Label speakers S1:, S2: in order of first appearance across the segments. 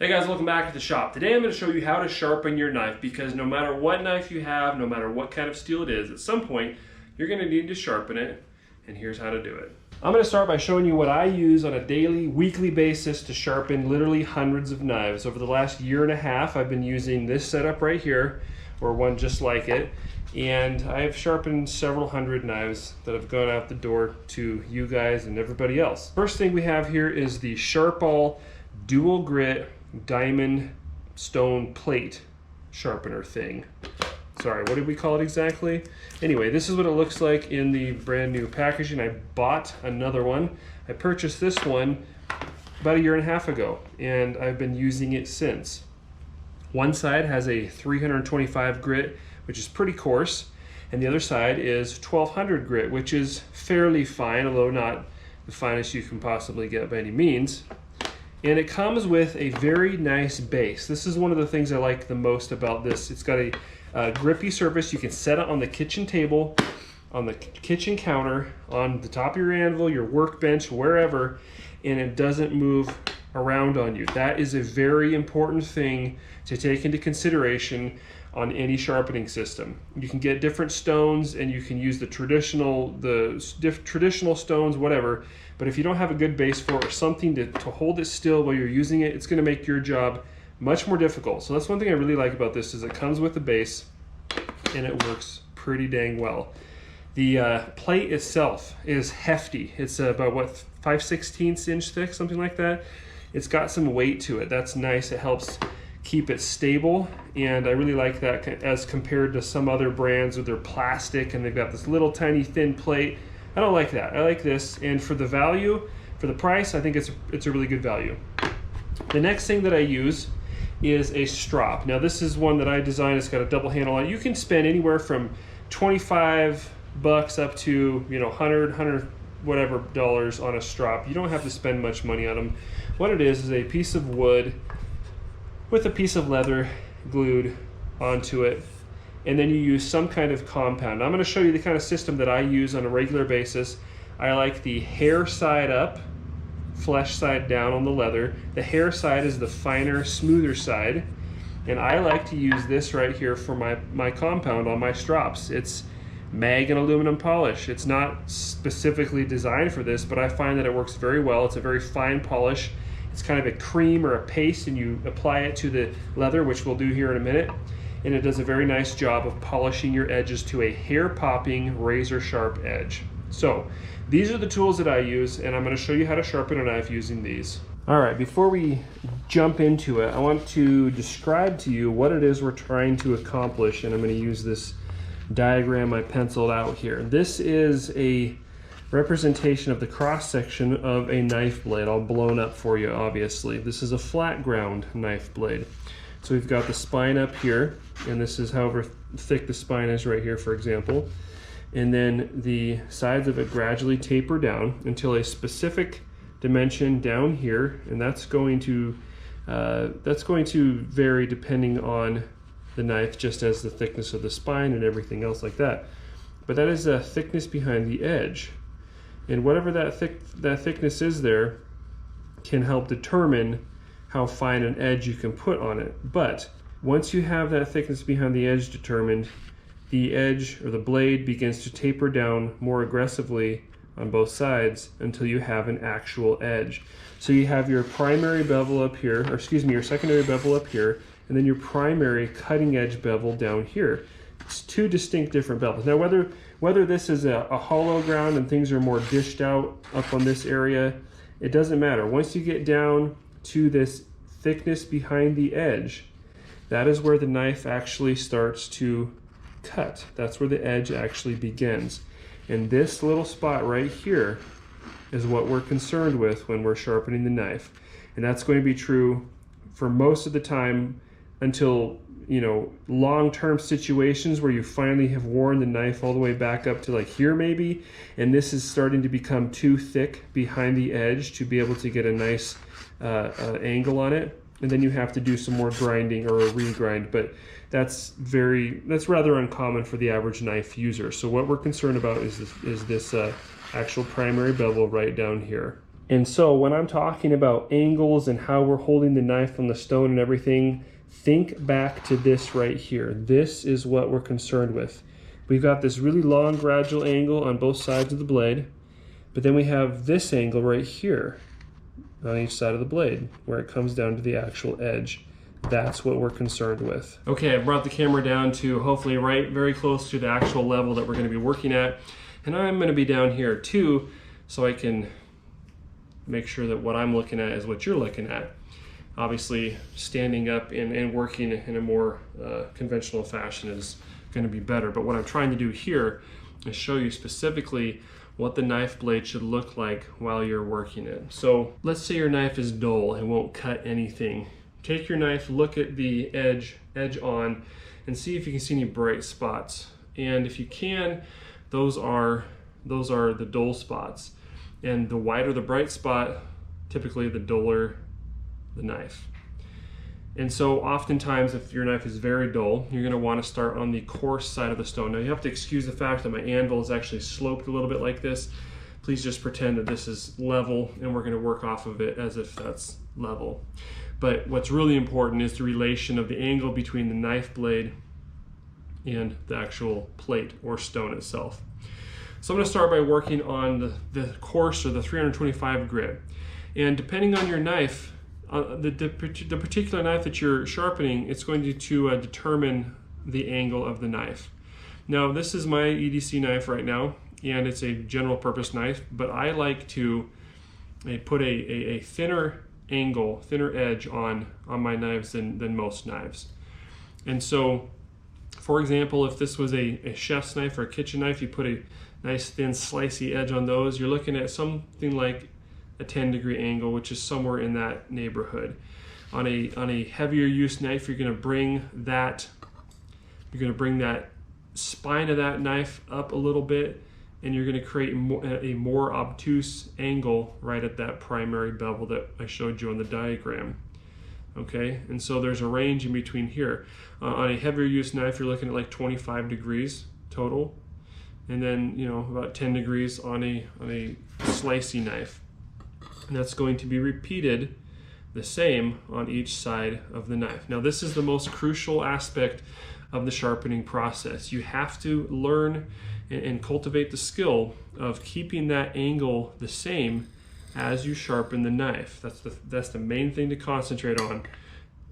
S1: Hey guys, welcome back to the shop. Today I'm going to show you how to sharpen your knife, because no matter what knife you have, no matter what kind of steel it is, at some point you're going to need to sharpen it, and here's how to do it. I'm going to start by showing you what I use on a daily, weekly basis to sharpen literally hundreds of knives. Over the last year and a half I've been using this setup right here, or one just like it, and I've sharpened several hundred knives that have gone out the door to you guys and everybody else. First thing we have here is the Sharpall dual grit diamond stone plate sharpener thing. Sorry, what did we call it exactly? Anyway, this is what it looks like in the brand new packaging. I bought another one. I purchased this one about a year and a half ago, and I've been using it since. One side has a 325 grit, which is pretty coarse, and the other side is 1200 grit, which is fairly fine, although not the finest you can possibly get by any means. And it comes with a very nice base. This is one of the things I like the most about this. It's got a grippy surface. You can set it on the kitchen table, on the kitchen counter, on the top of your anvil, your workbench, wherever, and it doesn't move around on you. That is a very important thing to take into consideration on any sharpening system. You can get different stones and you can use the traditional stones, whatever, but if you don't have a good base for it, or something to hold it still while you're using it, it's going to make your job much more difficult. So that's one thing I really like about this, is it comes with the base and it works pretty dang well. The plate itself is hefty. It's about what, 5/16 inch thick, something like that. It's got some weight to it. That's nice. It helps keep it stable, and I really like that as compared to some other brands with their plastic and they've got this little tiny thin plate. I don't like that. I like this, and for the value, for the price, I think it's a really good value. The next thing that I use is a strop. Now this is one that I designed. It's got a double handle on it. You can spend anywhere from 25 bucks up to 100 whatever dollars on a strop. You don't have to spend much money on them. What it is a piece of wood with a piece of leather glued onto it, and then you use some kind of compound. I'm going to show you the kind of system that I use on a regular basis. I like the hair side up, flesh side down on the leather. The hair side is the finer, smoother side, and I like to use this right here for my compound on my strops. It's mag and aluminum polish. It's not specifically designed for this, but I find that it works very well. It's a very fine polish. It's kind of a cream or a paste, and you apply it to the leather, which we'll do here in a minute, and it does a very nice job of polishing your edges to a hair-popping, razor-sharp edge. So these are the tools that I use, and I'm going to show you how to sharpen a knife using these. All right, before we jump into it, I want to describe to you what it is we're trying to accomplish, and I'm going to use this diagram I penciled out here. This is a representation of the cross section of a knife blade, all blown up for you obviously. This is a flat ground knife blade. So we've got the spine up here, and this is however thick the spine is right here, for example. And then the sides of it gradually taper down until a specific dimension down here, and that's going to vary depending on the knife, just as the thickness of the spine and everything else like that. But that is a thickness behind the edge. And whatever that thickness is there can help determine how fine an edge you can put on it. But once you have that thickness behind the edge determined, the edge or the blade begins to taper down more aggressively on both sides until you have an actual edge. So you have your primary bevel up here, or excuse me, your secondary bevel up here, and then your primary cutting edge bevel down here. It's two distinct different bevels. Now whether this is a hollow ground and things are more dished out up on this area, it doesn't matter. Once you get down to this thickness behind the edge, that is where the knife actually starts to cut. That's where the edge actually begins. And this little spot right here is what we're concerned with when we're sharpening the knife. And that's going to be true for most of the time until long-term situations where you finally have worn the knife all the way back up to like here maybe, and this is starting to become too thick behind the edge to be able to get a nice angle on it, and then you have to do some more grinding or a regrind, but that's rather uncommon for the average knife user. So what we're concerned about is this actual primary bevel right down here. And so when I'm talking about angles and how we're holding the knife on the stone and everything, think back to this right here. This is what we're concerned with. We've got this really long gradual angle on both sides of the blade, but then we have this angle right here on each side of the blade where it comes down to the actual edge. That's what we're concerned with. Okay, I brought the camera down to hopefully very close to the actual level that we're going to be working at. And I'm going to be down here too, so I can make sure that what I'm looking at is what you're looking at. Obviously, standing up and working in a more conventional fashion is going to be better. But what I'm trying to do here is show you specifically what the knife blade should look like while you're working it. So let's say your knife is dull and won't cut anything. Take your knife, look at the edge on, and see if you can see any bright spots. And if you can, those are the dull spots. And the wider the bright spot, typically the duller the knife. And so oftentimes if your knife is very dull, you're going to want to start on the coarse side of the stone. Now you have to excuse the fact that my anvil is actually sloped a little bit like this. Please just pretend that this is level and we're going to work off of it as if that's level. But what's really important is the relation of the angle between the knife blade and the actual plate or stone itself. So I'm going to start by working on the coarse or the 325 grit. And depending on your knife, the particular knife that you're sharpening, it's going to determine the angle of the knife. Now this is my EDC knife right now, and it's a general purpose knife, but I like to put a thinner angle, thinner edge on my knives than most knives. And so, for example, if this was a chef's knife or a kitchen knife, you put a nice thin slicey edge on those, you're looking at something like a 10-degree angle, which is somewhere in that neighborhood. On a heavier use knife, you're going to bring that spine of that knife up a little bit, and you're going to create a more obtuse angle right at that primary bevel that I showed you on the diagram. Okay, and so there's a range in between here. On a heavier use knife, you're looking at like 25 degrees total, and then about 10 degrees on a slicey knife. And that's going to be repeated the same on each side of the knife. Now this is the most crucial aspect of the sharpening process. You have to learn and cultivate the skill of keeping that angle the same as you sharpen the knife. That's the main thing to concentrate on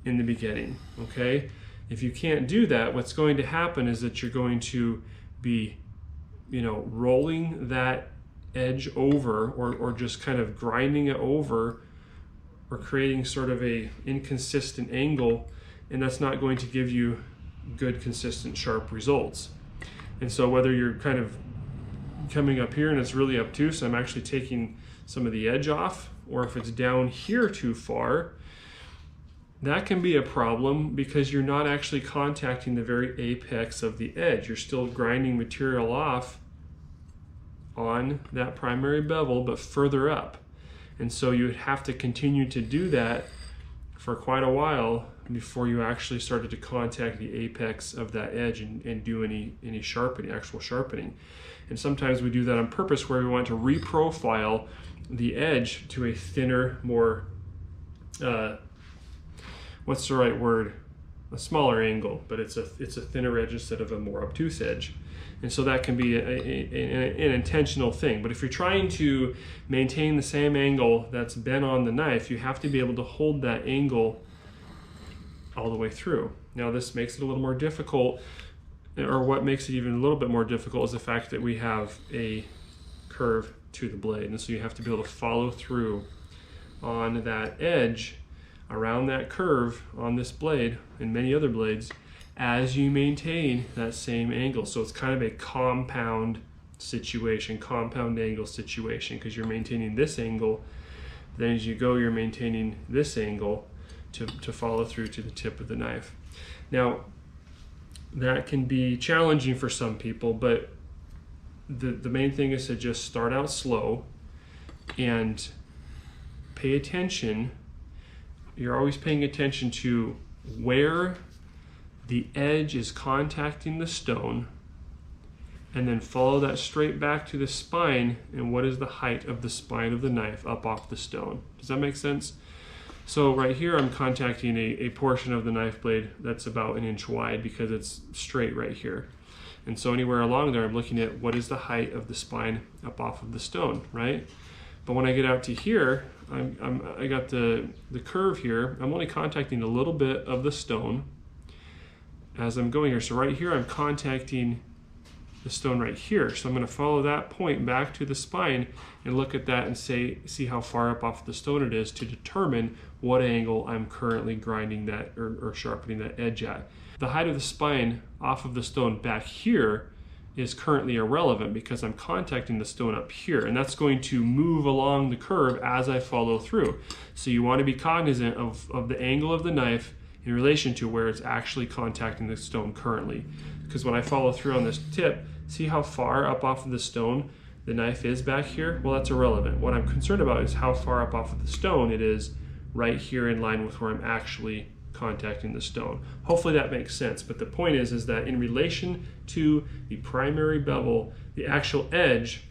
S1: in the beginning, okay? If you can't do that, what's going to happen is that you're going to be rolling that edge over or just kind of grinding it over or creating sort of a inconsistent angle, and that's not going to give you good, consistent, sharp results. And so whether you're kind of coming up here and it's really obtuse, I'm actually taking some of the edge off, or if it's down here too far, that can be a problem because you're not actually contacting the very apex of the edge. You're still grinding material off on that primary bevel, but further up. And so you would have to continue to do that for quite a while before you actually started to contact the apex of that edge and do any sharpening, actual sharpening. And sometimes we do that on purpose where we want to reprofile the edge to a thinner, more, what's the right word? A smaller angle, but it's a thinner edge instead of a more obtuse edge. And so that can be an intentional thing. But if you're trying to maintain the same angle that's been on the knife, you have to be able to hold that angle all the way through. Now this makes it a little more difficult, or what makes it even a little bit more difficult is the fact that we have a curve to the blade. And so you have to be able to follow through on that edge around that curve on this blade and many other blades as you maintain that same angle. So it's kind of a compound situation, compound angle situation, because you're maintaining this angle, then as you go you're maintaining this angle to follow through to the tip of the knife. Now that can be challenging for some people, but the main thing is to just start out slow and pay attention. You're always paying attention to where the edge is contacting the stone, and then follow that straight back to the spine. And what is the height of the spine of the knife up off the stone? Does that make sense? So right here I'm contacting a portion of the knife blade that's about 1 inch wide because it's straight right here. And so anywhere along there I'm looking at what is the height of the spine up off of the stone, right? But when I get out to here, I got the curve here. I'm only contacting a little bit of the stone as I'm going here. So right here I'm contacting the stone right here. So I'm going to follow that point back to the spine and look at that and see how far up off the stone it is to determine what angle I'm currently grinding that or sharpening that edge at. The height of the spine off of the stone back here is currently irrelevant because I'm contacting the stone up here, and that's going to move along the curve as I follow through. So you want to be cognizant of the angle of the knife in relation to where it's actually contacting the stone currently. Because when I follow through on this tip, see how far up off of the stone the knife is back here? Well, that's irrelevant. What I'm concerned about is how far up off of the stone it is right here in line with where I'm actually contacting the stone. Hopefully that makes sense, but the point is that in relation to the primary bevel, the actual edge,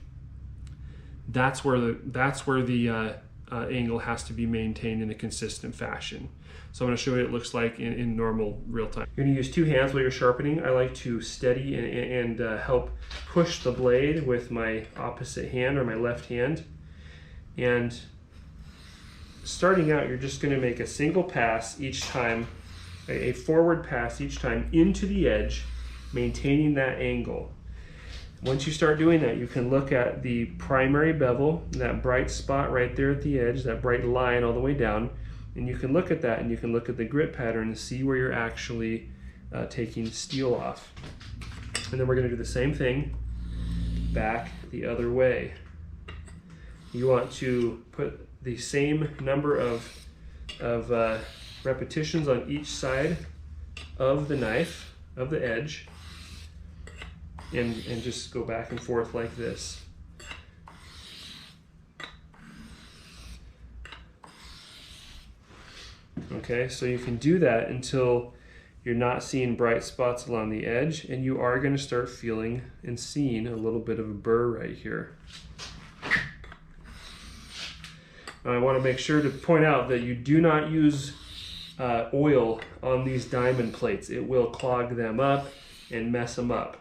S1: that's where the angle has to be maintained in a consistent fashion. So I'm going to show you what it looks like in normal real time. You're going to use 2 hands while you're sharpening. I like to steady and help push the blade with my opposite hand or my left hand. And starting out, you're just going to make a single pass each time, a forward pass each time into the edge, maintaining that angle. Once you start doing that, you can look at the primary bevel, that bright spot right there at the edge, that bright line all the way down, and you can look at that and you can look at the grit pattern and see where you're actually taking steel off. And then we're going to do the same thing back the other way. You want to put the same number of repetitions on each side of the knife, of the edge, and just go back and forth like this. Okay, so you can do that until you're not seeing bright spots along the edge, and you are going to start feeling and seeing a little bit of a burr right here. Now, I want to make sure to point out that you do not use oil on these diamond plates. It will clog them up and mess them up.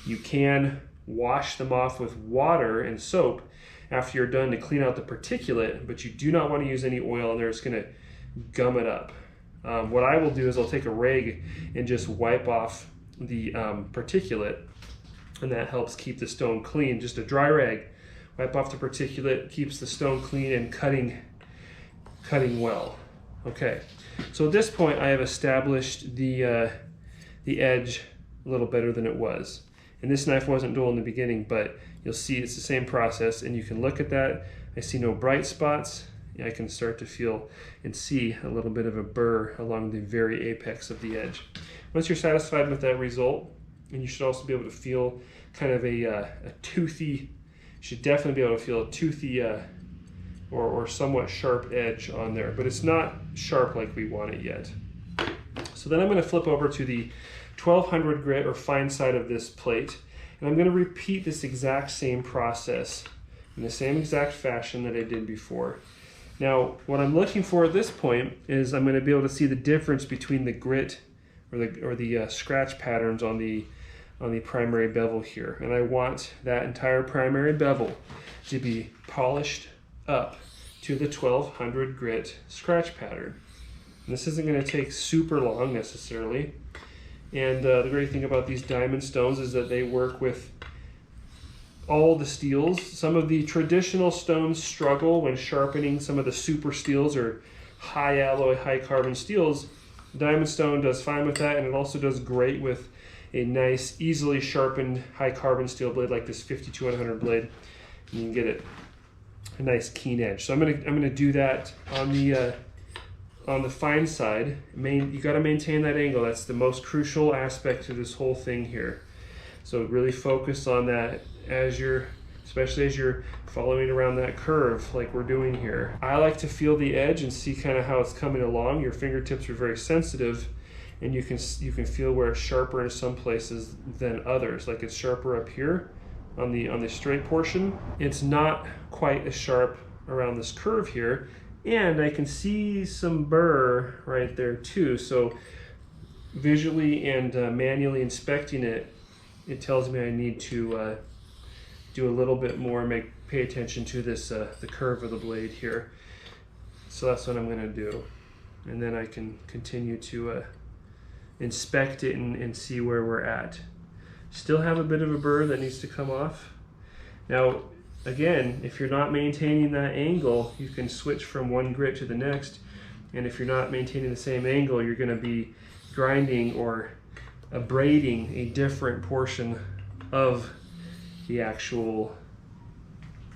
S1: You can wash them off with water and soap after you're done to clean out the particulate, but you do not want to use any oil in there. It's going to gum it up. What I will do is I'll take a rag and just wipe off the particulate, and that helps keep the stone clean. Just a dry rag, wipe off the particulate, keeps the stone clean and cutting well. Okay, so at this point I have established the edge a little better than it was. And this knife wasn't dull in the beginning, but you'll see it's the same process, and you can look at that. I see no bright spots. I can start to feel and see a little bit of a burr along the very apex of the edge. Once you're satisfied with that result, and you should also be able to feel kind of a toothy, you should definitely be able to feel a toothy or somewhat sharp edge on there, but it's not sharp like we want it yet. So then I'm going to flip over to the 1200 grit or fine side of this plate, and I'm going to repeat this exact same process in the same exact fashion that I did before. Now, what I'm looking for at this point is I'm going to be able to see the difference between the grit or the scratch patterns on the primary bevel here, and I want that entire primary bevel to be polished up to the 1200 grit scratch pattern. And this isn't going to take super long necessarily. And the great thing about these diamond stones is that they work with all the steels. Some of the traditional stones struggle when sharpening some of the super steels or high alloy, high carbon steels. Diamond stone does fine with that, and it also does great with a nice, easily sharpened high carbon steel blade like this 5200 blade. And you can get it a nice keen edge. So I'm gonna do that on the fine side. You got to maintain that angle. That's the most crucial aspect to this whole thing here. So really focus on that as you're especially as you're following around that curve like we're doing here. I like to feel the edge and see kind of how it's coming along. Your fingertips are very sensitive, and you can feel where it's sharper in some places than others. Like it's sharper up here on the straight portion. It's not quite as sharp around this curve here, and I can see some burr right there too. So visually and manually inspecting it, it tells me I need to do a little bit more, pay attention to this the curve of the blade here. So that's what I'm going to do, and then I can continue to inspect it and see where we're at. Still have a bit of a burr that needs to come off. Now again, if you're not maintaining that angle, you can switch from one grit to the next, and if you're not maintaining the same angle, you're going to be grinding or abrading a different portion of the actual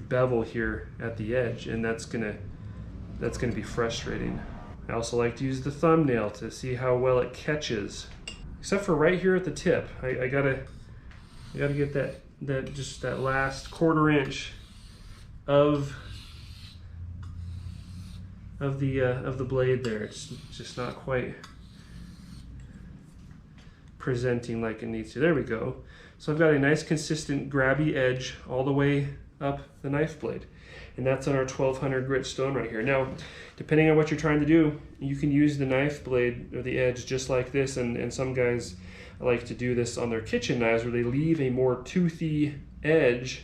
S1: bevel here at the edge, and that's gonna be frustrating. I also like to use the thumbnail to see how well it catches, except for right here at the tip. I gotta get that last 1/4 inch of the blade there. It's just not quite presenting like it needs to. There we go. So I've got a nice consistent grabby edge all the way up the knife blade, and that's on our 1200 grit stone right here. Now, depending on what you're trying to do, you can use the knife blade or the edge just like this, and some guys like to do this on their kitchen knives where they leave a more toothy edge.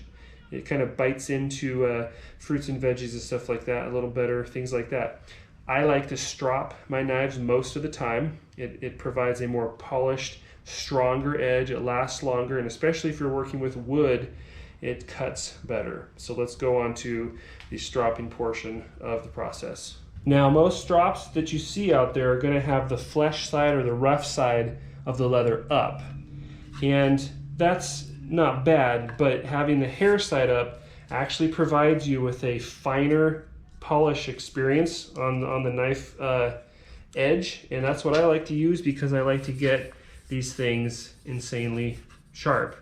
S1: It kind of bites into fruits and veggies and stuff like that a little better, things like that. I like to strop my knives most of the time. It provides a more polished, stronger edge. It lasts longer, and especially if you're working with wood, it cuts better. So let's go on to the stropping portion of the process. Now, most strops that you see out there are going to have the flesh side or the rough side of the leather up, and that's not bad, but having the hair side up actually provides you with a finer polish experience on the knife edge, and that's what I like to use because I like to get these things insanely sharp.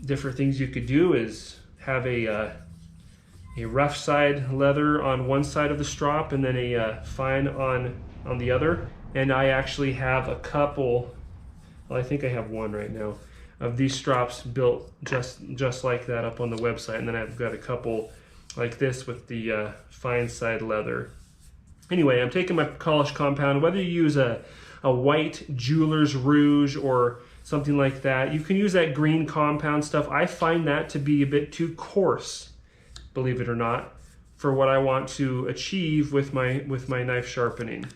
S1: Different things you could do is have a rough side leather on one side of the strop and then a fine on the other. And I actually have a couple, well, I think I have one right now, of these strops built just like that up on the website. And then I've got a couple like this with the fine side leather. Anyway, I'm taking my polished compound, whether you use a white jeweler's rouge or something like that. You can use that green compound stuff. I find that to be a bit too coarse, believe it or not, for what I want to achieve with my knife sharpening.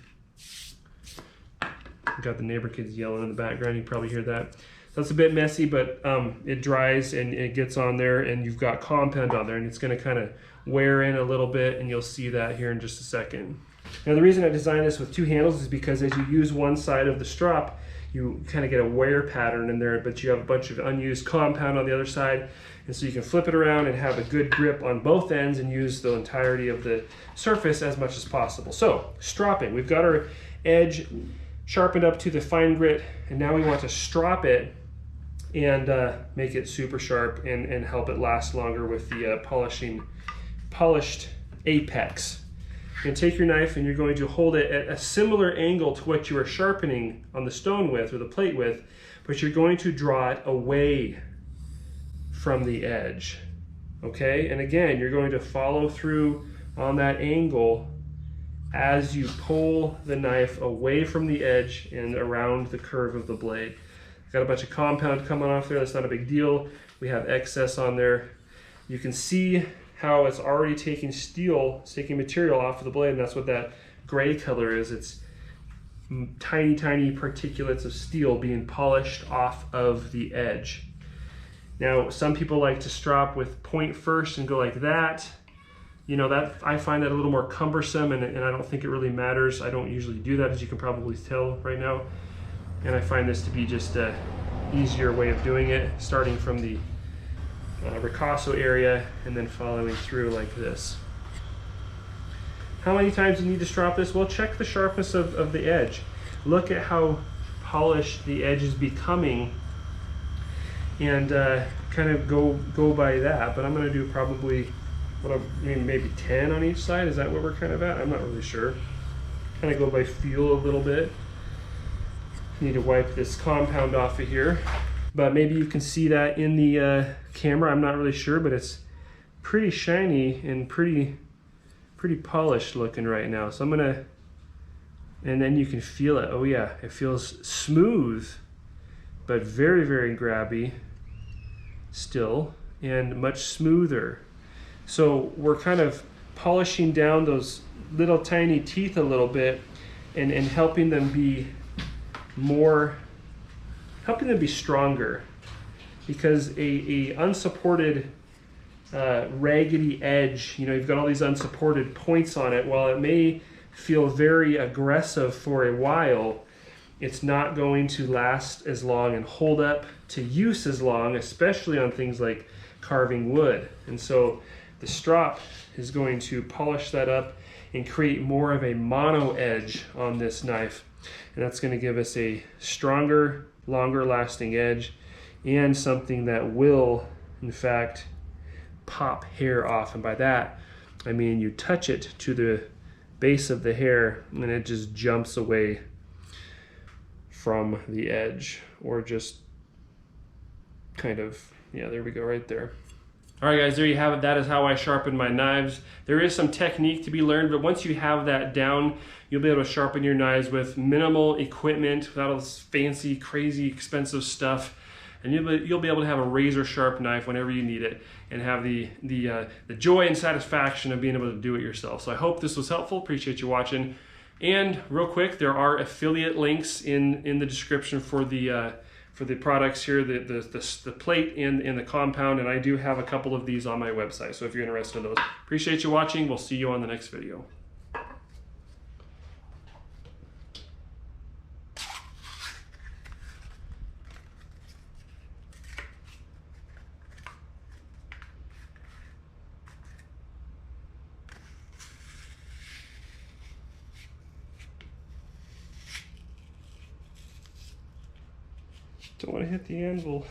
S1: Got the neighbor kids yelling in the background, you probably hear that. So it's a bit messy, but it dries and it gets on there, and you've got compound on there, and it's going to kind of wear in a little bit, and you'll see that here in just a second. Now, the reason I designed this with two handles is because as you use one side of the strop, you kind of get a wear pattern in there, but you have a bunch of unused compound on the other side, and so you can flip it around and have a good grip on both ends and use the entirety of the surface as much as possible. So, stropping. We've got our edge sharpened up to the fine grit, and now we want to strop it and make it super sharp and help it last longer with the polished apex. You're going to take your knife and you're going to hold it at a similar angle to what you are sharpening on the stone with or the plate with, but you're going to draw it away from the edge, okay? And again, you're going to follow through on that angle as you pull the knife away from the edge and around the curve of the blade. Got a bunch of compound coming off there, that's not a big deal. We have excess on there. You can see how it's already taking material off of the blade, and that's what that gray color is. It's tiny, tiny particulates of steel being polished off of the edge. Now, some people like to strop with point first and go like that. You know, that I find that a little more cumbersome, and I don't think it really matters. I don't usually do that, as you can probably tell right now. And I find this to be just an easier way of doing it, starting from the ricasso area and then following through like this. How many times do you need to strop this? Well, check the sharpness of the edge. Look at how polished the edge is becoming and kind of go by that. But I'm going to do probably, maybe 10 on each side. Is that what we're kind of at? I'm not really sure. Kind of go by feel a little bit. Need to wipe this compound off of here, but maybe you can see that in the camera. I'm not really sure, but it's pretty shiny and pretty polished looking right now. So I'm gonna, and then you can feel it. Oh yeah, it feels smooth, but very, very grabby still, and much smoother. So we're kind of polishing down those little tiny teeth a little bit, and helping them be stronger, because a unsupported raggedy edge, you've got all these unsupported points on it. While it may feel very aggressive for a while, it's not going to last as long and hold up to use as long, especially on things like carving wood. And so the strop is going to polish that up and create more of a mono edge on this knife. And that's going to give us a stronger, longer lasting edge, and something that will, in fact, pop hair off. And by that, I mean you touch it to the base of the hair and it just jumps away from the edge, or just kind of, yeah, there we go, right there. All right, guys, there you have it. That is how I sharpen my knives. There is some technique to be learned, but once you have that down, you'll be able to sharpen your knives with minimal equipment, without all this fancy, crazy, expensive stuff. And you'll be able to have a razor sharp knife whenever you need it, and have the joy and satisfaction of being able to do it yourself. So I hope this was helpful. Appreciate you watching. And real quick, there are affiliate links in the description for the products here, the plate and the compound, and I do have a couple of these on my website, so if you're interested in those. Appreciate you watching. We'll see you on the next video. Don't want to hit the anvil.